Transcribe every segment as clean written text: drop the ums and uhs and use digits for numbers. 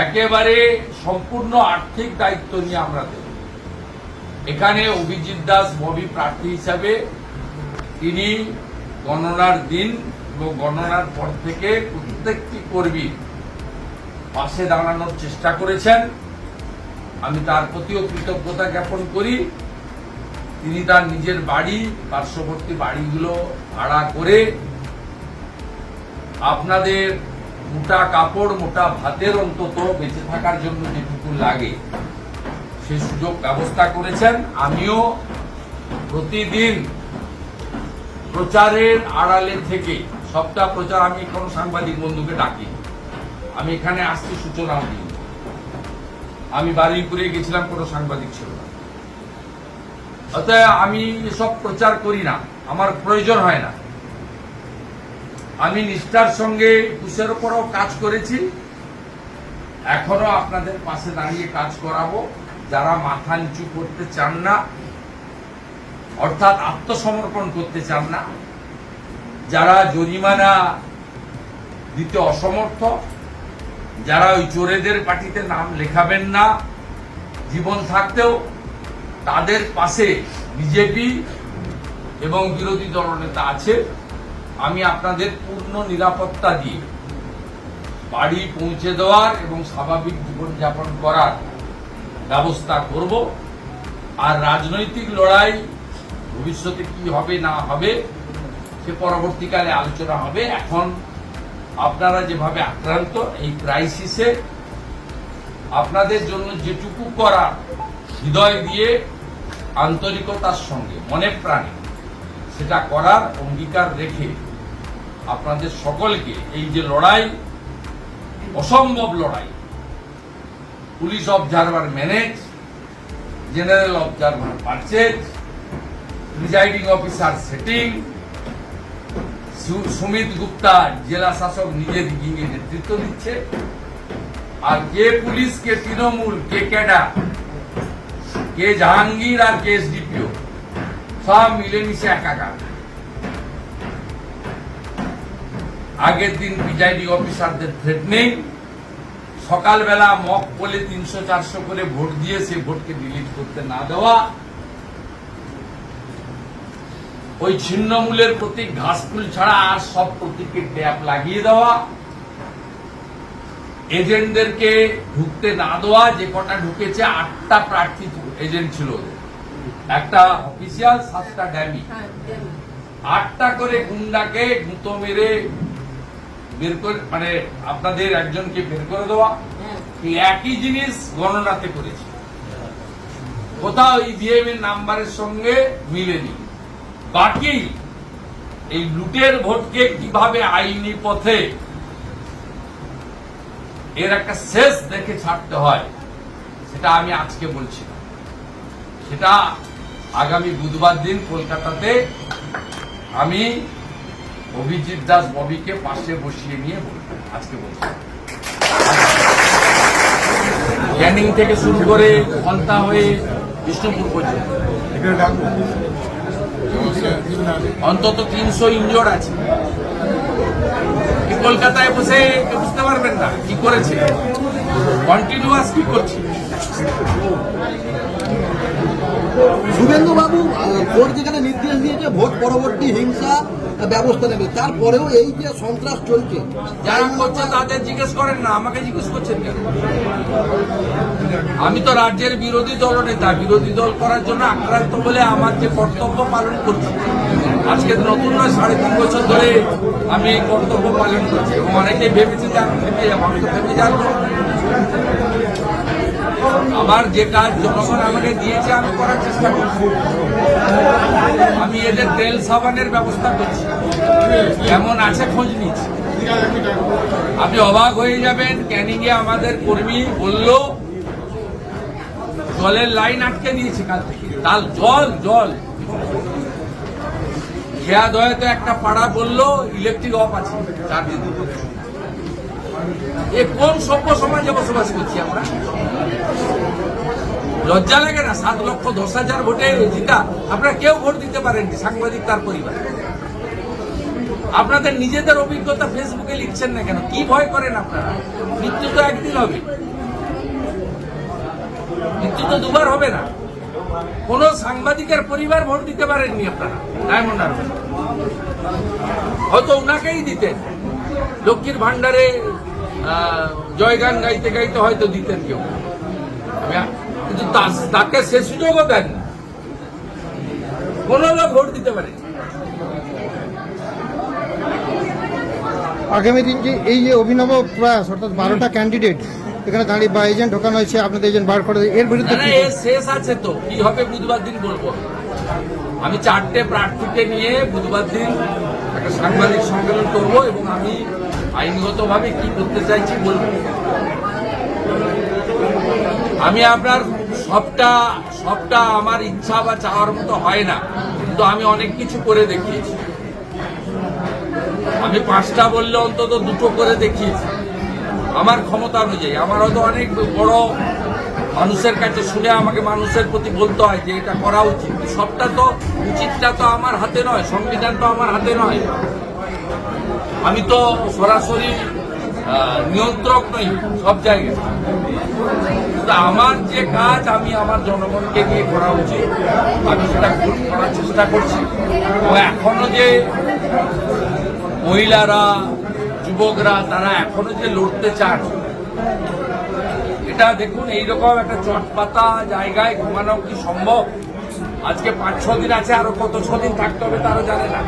একেবারে সম্পূর্ণ আর্থিক দায়িত্ব নিয়ে আমরা দেব। এখানে অভিজিৎ দাস ববি প্রার্থী হিসাবে তিনি গণনার দিন এবং গণনার পর থেকে প্রত্যেকটি কর্মী পাশে দাঁড়ানোর চেষ্টা করেছেন। আমি তার প্রতিও কৃতজ্ঞতা জ্ঞাপন করি। তিনি তার নিজের বাড়ি, পার্শ্ববর্তী বাড়িগুলো ভাড়া করে আপনাদের মোটা কাপড়, মোটা ভাতের অন্তত বেঁচে থাকার জন্য যেটুকু লাগে সে সুযোগ ব্যবস্থা করেছেন। আমিও প্রতিদিন প্রচারের আড়ালে থেকে সপ্তাহ প্রচার, আমি কোনো সাংবাদিক বন্ধুকে ডাকি, আমি এখানে আসছি সূচনাও দিই। আমি বারুইপুরে গেছিলাম, কোনো সাংবাদিক ছিল না। অতএব আমি এসব প্রচার করি না, আমার প্রয়োজন হয় না। আমি নিষ্ঠার সঙ্গে কুশের উপরও কাজ করেছি, এখনো আপনাদের পাশে দাঁড়িয়ে কাজ করাবো। যারা মাথা নিচু করতে চান না, অর্থাৎ আত্মসমর্পণ করতে চান না, যারা জরিমানা দিতে অসমর্থ, যারা ওই চোরেদের পার্টিতে নাম লেখাবেন না জীবন থাকতেও, তাদের পাশে বিজেপি এবং বিরোধী দলনেতা আছে। আমি আপনাদের পূর্ণ নিরাপত্তা দিয়ে বাড়ি পৌঁছে দেওয়ার এবং স্বাভাবিক জীবনযাপন করার ব্যবস্থা করব। আর রাজনৈতিক লড়াই ভবিষ্যতে কি হবে না হবে সে পরবর্তীকালে আলোচনা হবে। এখন আপনারা যেভাবে আক্রান্ত, এই ক্রাইসিসে আপনাদের জন্য যেটুকু করা, হৃদয় দিয়ে আন্তরিকতার সঙ্গে মনে প্রাণে সেটা করার অঙ্গীকার রেখে আপনাদের সকলকে এই যে লড়াই, অসম্ভব লড়াই, police observer manage, general observer purchase, presiding officer setting, Sumit Gupta জেলা শাসক নিজে গিয়ে নেতৃত্ব দিচ্ছে, আর কে পুলিশ, কে তৃণমূল, কে ক্যাডার, কে জাহাঙ্গীর আর কে এসডিপিও, সব মিলেমিশে একাকার। আগের দিন প্রিজাইডিং অফিসারদের থ্রেটনিং, সকালবেলা মক পোলে 300-400 করে ভোট দিয়ে সে ভোটকে ডিলিট করতে না দেওয়া, ওই ছিন্নমূলের প্রতীক ঘাসফুল ছাড়া আর সব প্রতীকে ট্যাপ লাগিয়ে দেওয়া, এজেন্টদেরকে ঢুকতে না দেওয়া। যে কটা ঢুকেছে 8টা প্রার্থী এজেন্ট ছিল, একটা অফিসিয়াল, 7টা ড্যামি, 8টা করে গুন্ডাকে গুঁতো মেরে বের করে, মানে আপনাদের একজনকে বের করে দেওয়া। একই জিনিস গণনাতে করেছে, কোথাও ইভিএম এর নাম্বারের সঙ্গে মিলেনি। বাকি এই লুটের ভোটকে কিভাবে আইনি পথে এর একটা শেষ দেখে ছাড়তে হয়, সেটা আমি আজকে বলছি না, সেটা আগামী বুধবার দিন কলকাতাতে আমি অভিজিৎ দাস ববিকে পাশে বসিয়ে নিয়ে বলবো। আজকে বলছি ক্যানিং থেকে শুরু করে ফলতা হয়ে বিষ্ণুপুর পর্যন্ত অন্তত 300 ইনজোর্ড আছে। কলকাতায় বসে বুঝতে পারবেন না কি করেছে, কন্টিনিউয়াস কি করছে। শুভেন্দু বাবু কোর্ট যেখানে নির্দেশ দিয়েছে ভোট পরবর্তী হিংসা ব্যবস্থা নেবে, তারপরেও এই যে সন্ত্রাস চলছে, যারা করছে তাদের জিজ্ঞেস করেন না, আমাকে জিজ্ঞেস করছেন কেন? আমি তো রাজ্যের বিরোধী দলনেতা, বিরোধী দল করার জন্য আক্রান্ত বলে আমার যে কর্তব্য পালন করছি, আজকে নতুন নয়, 3.5 বছর ধরে আমি এই কর্তব্য পালন করছি। এবং অনেকে ভেবেছে যে আমি ভেবে যাবো, আমি তো ভেবে যাবো। আমার যে কাজ জনগণ আমাকে দিয়েছে আমি করার চেষ্টা করছি। আমি এদের তেল সাবানের ব্যবস্থা করছি, কেমন আছে খোঁজ নিচ্ছি। আপনি অবাক হয়ে যাবেন, ক্যানিং এ আমাদের কর্মী বলল জলের লাইন আটকে দিয়েছে কাল থেকে, তাল জল খেয়া দয়াতে একটা পাড়া বললো ইলেকট্রিক অফ আছে 4 দিন। এ কোন সভ্য সমাজে বসবাস করছি আমরা? লজ্জা লাগে না? 7,10,000 ভোটে জিতা, আপনারা কেউ ভোট দিতে পারেননি, সাংবাদিক তার পরিবার। আপনাদের নিজেদের অভিজ্ঞতা ফেসবুকে লিখছেন না কেন? কি ভয় করেন আপনারা? মৃত্যু তো একদিন হবে, মৃত্যু তো দুবার হবে না। কোন সাংবাদিকের পরিবার ভোট দিতে পারেননি আপনারা ডায়মন্ড হারবার, হয়তো উনাকেই দিতেন। লক্ষ্মীর ভান্ডারে জয়গান গাইতে গাইতে হয়তো দিতেন কেউ, কিন্তু তাকে সে সুযোগও দেন না। কোন লোক ভোট দিতে পারে। আগামী দিন যে এই যে অভিনব প্রয়াস, অর্থাৎ 12টা ক্যান্ডিডেট এখানে দাঁড়িয়ে বা এজেন্ট ঢোকানো হয়েছে, আপনাদের এজেন্ট বার করে, এর বিরুদ্ধে কি এর শেষ আছে তো? কি হবে বুধবার দিন বলবো। আমি 4টে প্রার্থীকে নিয়ে বুধবার দিন একটা সাংবাদিক সম্মেলন করবো এবং আমি আইনগতভাবে কি করতে চাইছি বলবো। আমি আপনার সবটা আমার ইচ্ছা বা চাওয়ার মতো হয় না, কিন্তু আমি অনেক কিছু করে দেখিয়েছি। আমি 5টা বললে অন্তত 2টো করে দেখিয়েছি আমার ক্ষমতা অনুযায়ী। আমার হয়তো অনেক বড় মানুষের কাছে শুনে আমাকে মানুষের প্রতি বলতে হয় যে এটা করা উচিত। সবটা তো উচিতটা তো আমার হাতে নয়, সংবিধান তো আমার হাতে নয়। আমি তো সরাসরি নিয়ন্ত্রক নই সব জায়গায়। আমার যে কাজ আমি আমার জনগণকে দিয়ে করা উচিত আমি সেটা করার চেষ্টা করছি। এখনো যে মহিলারা, যুবকরা তারা এখনো যে লড়তে চান, এটা দেখুন এইরকম একটা চটপাতা জায়গায় ঘুমানো কি সম্ভব? আজকে 5-6 দিন আছে, আরো কত 6 দিন থাকতে হবে তারও জানে না।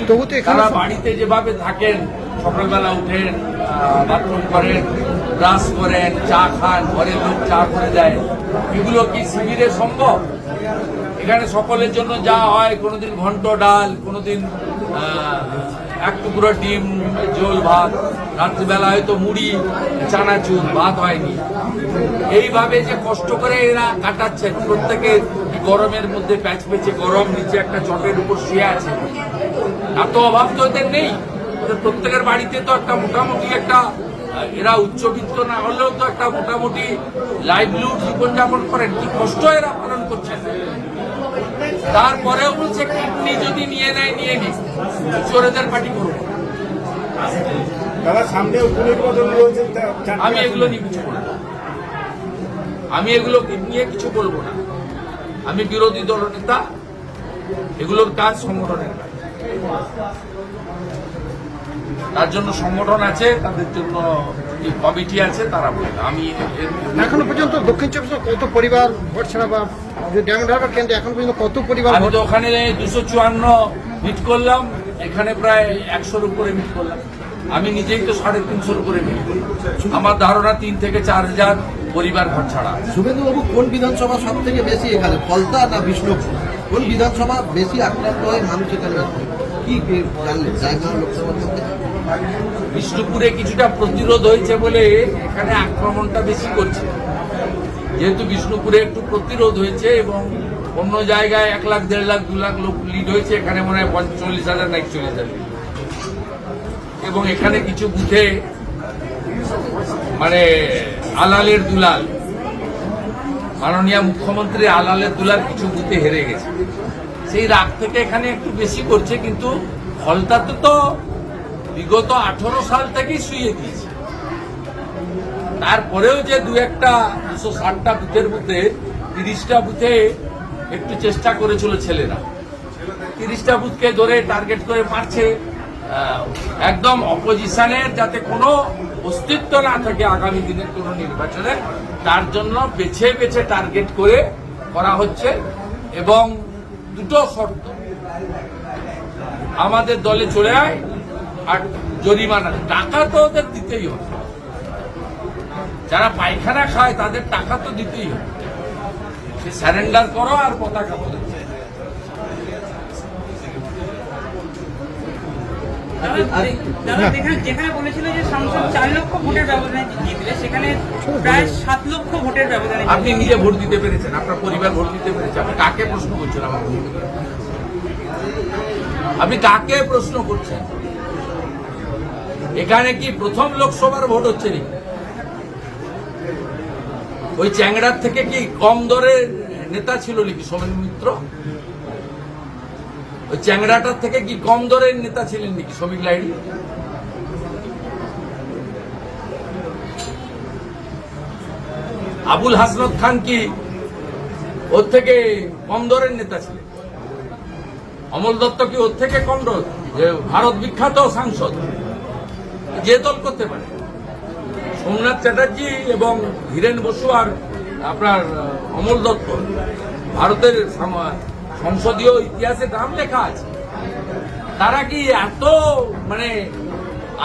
তবু তো এখানে তারা বাড়িতে যেভাবে থাকেন, সকালবেলা উঠেন, বাথরুম করেন, ব্রাশ করেন, চা খান, ঘরের লোক চা করে দেয়, এগুলো কি শিবিরে সম্ভব? এখানে সকলের জন্য যা হয়, কোনোদিন ঘন্ট ডাল, কোনোদিন 1 টুকরো ডিম ঝোল ভাত, রাত্রিবেলা হয়তো মুড়ি চানাচুর, ভাত হয়নি। এইভাবে যে কষ্ট করে এরা কাটাচ্ছেন, প্রত্যেকে গরমের মধ্যে প্যাচ পেঁচে গরম, নিচে একটা চটের উপর শুয়ে আছে। এত অভাব তো এদের নেই। প্রত্যেকের বাড়িতে তো একটা মোটামুটি একটা, এরা উচ্চবিত্ত না হলেও তো একটা মোটামুটি লাইভলিহুড জীবনযাপন করেন। কি কষ্ট এরা পালন করছেন। তারপরেও বলছে কিডনি যদি নিয়ে নেয় নিয়ে নিস, চোরেদের পার্টি করবো। আমি এগুলো নিয়ে কিছু বলবো, আমি এগুলো নিয়ে কিছু বলবো না। আমি বিরোধী দলনেতা, এগুলোর কাজ সংগঠনের কাজ। তার জন্য সংগঠন আছে, তাদের জন্য কমিটি আছে, তারা বলবে। আমি এখনো পর্যন্ত দক্ষিণ চব্বিশ কত পরিবার ভোট ছাড়া বা ডায়মন্ড হারবার কেন্দ্রে এখন পর্যন্ত কত পরিবার আমি ভোট? তো ওখানে 254 মিট করলাম, এখানে প্রায় 100-র উপরে মিট করলাম। আমি নিজেই তো 350-র উপরে মিট করলাম। আমার ধারণা 3 থেকে 4 হাজার পরিবার ঘর ছাড়া। শুভেন্দুবাবু, কোন বিধানসভা সব থেকে বেশি এখানে, ফলতা না বিষ্ণুপুর? কোন বিধানসভা বেশি আক্রান্ত হয় মানুষ এখানে? কি জানলেন রায়গঞ্জ লোকসভার মধ্যে? বিষ্ণুপুরে কিছুটা প্রতিরোধ হয়েছে বলে এখানে আক্রমণটা বেশি করছে। যেহেতু বিষ্ণুপুরে একটু প্রতিরোধ হয়েছে এবং অন্য জায়গায় 1 লাখ, 1.5 লাখ, 2 লাখ লোক লিড হয়েছে, এখানে মনে হয় 40,000 না 41,000। এবং এখানে কিছু বুথে মানে আলালের দুলাল, মাননীয় মুখ্যমন্ত্রী আলালের দুলাল কিছু বুথে হেরে গেছে। সেই রাগ থেকে এখানে একটু বেশি করছে, কিন্তু ফলতাতে তো বিগত 18 সাল থেকেই শুয়ে দিয়েছে। তারপরেও যে 260টা বুথের মধ্যে 30টা বুথে একটু চেষ্টা করেছিল ছেলেরা, 30টা বুথকে ধরে টার্গেট করে মারছে। একদম অপোজিশনের যাতে কোনো অস্তিত্ব না থাকে আগামী দিনের কোনো নির্বাচনে, তার জন্য বেছে বেছে টার্গেট করে করা হচ্ছে। এবং 2টো শর্ত, আমাদের দলে চলে আয় আর জরিমানা। টাকা তো ওদের দিতেই হবে, যারা পায়খানা খায় তাদের টাকা তো দিতেই হবে। সে স্যারেন্ডার করো আর পতাকা বলে। যেখানে বলেছিল যে সংসদ 4 লক্ষ ভোটের ব্যবধানে জিতবে, সেখানে প্রায় 7 লক্ষ ভোটের ব্যবধানে। আপনি নিজে ভোট দিতে পেরেছেন, আপনার পরিবার ভোট দিতে পেরেছে, আপনি কাকে প্রশ্ন করছেন? আপনি কাকে প্রশ্ন করছেন? এখানে কি প্রথম লোকসভার ভোট হচ্ছে নাকি? ওই চ্যাংড়ার থেকে কি কম দরের নেতা ছিল নাকি সোমেন মিত্র? ওই চ্যাংড়াটার থেকে কি কম দরের নেতা ছিলেন নাকি শ্রমিক লাহিড়ী? আবুল হাসনাত খান কি ওর থেকে কম দরের নেতা ছিলেন? অমল দত্ত কি ওর থেকে কম দর? যে ভারত বিখ্যাত সাংসদ, যে দল করতে পারে। সোমনাথ চ্যাটার্জি এবং ধীরেন বসু আর আপনার অমল দত্ত ভারতের সংসদীয় ইতিহাসে নাম লেখা আছে। তারা কি এত মানে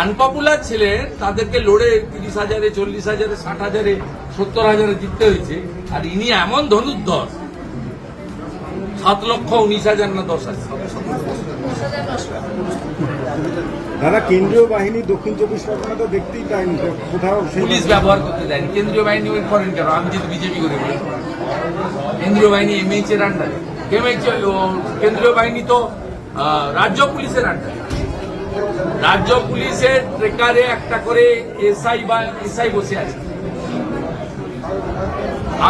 আনপপুলার ছিলেন, তাদেরকে লড়ে 30,000-এ, 40,000-এ, 60,000-এ, 70,000-এ জিততে হয়েছে, আর ইনি এমন ধনুর্ধর 7,19,000 না 10,000। দাদা, কেন্দ্রীয় বাহিনী দক্ষিণ 24 পরগনা তো দেখতেই পাইনি কোথাও। পুলিশ ব্যবহার করতে দেয়নি। কেন্দ্রীয় বাহিনী ওই করেন কেন? আমি যদি বিজেপি করে বলি, কেন্দ্রীয় বাহিনী এমএইচ এর আন্ডারে। কেন্দ্রীয় বাহিনী তো রাজ্য পুলিশের আন্ডারে। রাজ্য পুলিশের ট্রেকারে একটা করে এসআই বসে আছে।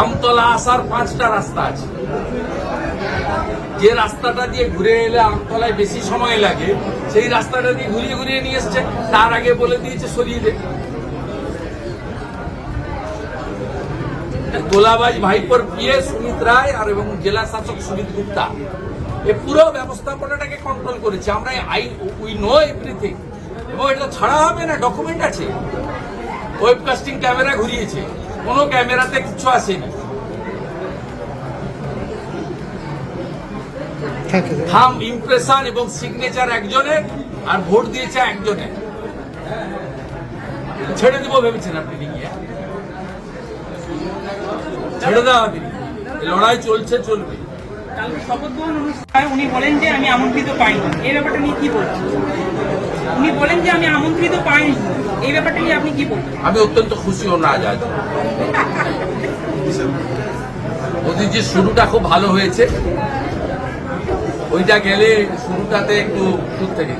আমতলা আসার 5টা রাস্তা আছে। যে রাস্তাটা দিয়ে ঘুরে এলে আমতলায় বেশি সময় লাগে, সেই রাস্তাটা দিয়ে ঘুরিয়ে ঘুরিয়ে নিয়ে এসছে। তার আগে বলে দিয়েছে সরিয়ে দে। গোলাবাজ ভাইপোর পিএ সুমিত রায় আর এবং জেলা শাসক সুমিত গুপ্তা এই পুরো ব্যবস্থাপনাটাকে কন্ট্রোল করেছে। আমরা উই নো এভরিথিং, এবং এটা ছাড়া হবে না, ডকুমেন্ট আছে। ওয়েবকাস্টিং ক্যামেরা ঘুরিয়েছে, কোনো ক্যামেরাতে কিছু আসেনি। থাম ইমপ্রেশন এবং সিগনেচার একজনের, আর ভোট দিয়েছে একজনের। ছেড়ে দিব ভেবেছেন আপনি নাকি? ছেড়ে দেওয়া হবে, লড়াই চলছে, চলবে। কালকে শপথ গ্রহণ অনুষ্ঠানে উনি বলেন যে আমি আমন্ত্রিত পাইনি। এই ব্যাপারটা নিয়ে কি বলছেন? উনি বলেন যে আমি আমন্ত্রিত পাইনি, এই ব্যাপারটা নিয়ে আপনি কি বলছেন? আমি অত্যন্ত খুশি ও নারাজ আজ। মোদির যে শুরুটা খুব ভালো হয়েছে, ওইটা গেলে শুরুটাতে একটু দূর থেকে